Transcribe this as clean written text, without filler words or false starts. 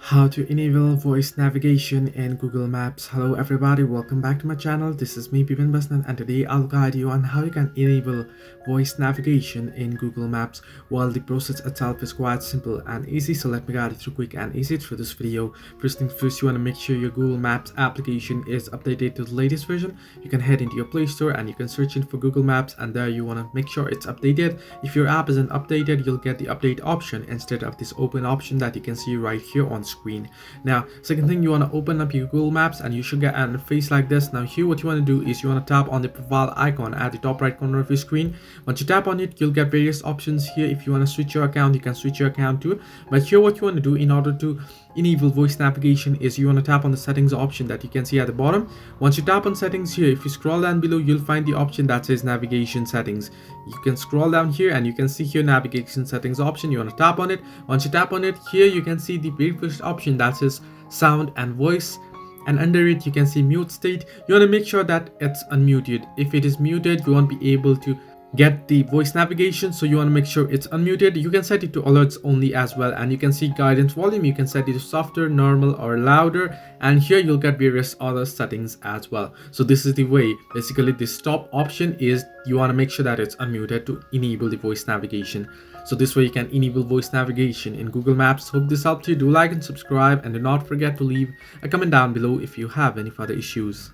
How to enable voice navigation in Google Maps. Hello everybody, welcome back to my channel. This is me Bipin Basnan, and today I'll guide you on how you can enable voice navigation in Google Maps. Well, the process itself is quite simple and easy, so let me guide you through quick and easy through this video. First things first, you want to make sure your Google Maps application is updated to the latest version. You can head into your Play Store and you can search in for Google Maps, and there you want to make sure it's updated. If your app isn't updated, you'll get the update option instead of this open option that you can see right here on screen. Now, second thing, you want to open up your Google Maps and you should get an interface like this. Now here what you want to do is you want to tap on the profile icon at the top right corner of your screen. Once you tap on it, you'll get various options here. If you want to switch your account, you can switch your account too. But here what you want to do in order to enable voice navigation is you want to tap on the settings option that you can see at the bottom. Once you tap on settings here, if you scroll down below, you'll find the option that says navigation settings. You can scroll down here and you can see here navigation settings option. You want to tap on it. Once you tap on it, here you can see the very first option that says sound and voice, and under it you can see mute state. You want to make sure that it's unmuted. If it is muted, you won't be able to get the voice navigation, so you want to make sure it's unmuted. You can set it to alerts only as well, and you can see guidance volume. You can set it to softer, normal, or louder, and here you'll get various other settings as well. So this is the way. Basically, this top option is you want to make sure that it's unmuted to enable the voice navigation. So this way you can enable voice navigation in Google Maps. Hope this helped you. Do like and subscribe, and do not forget to leave a comment down below if you have any further issues.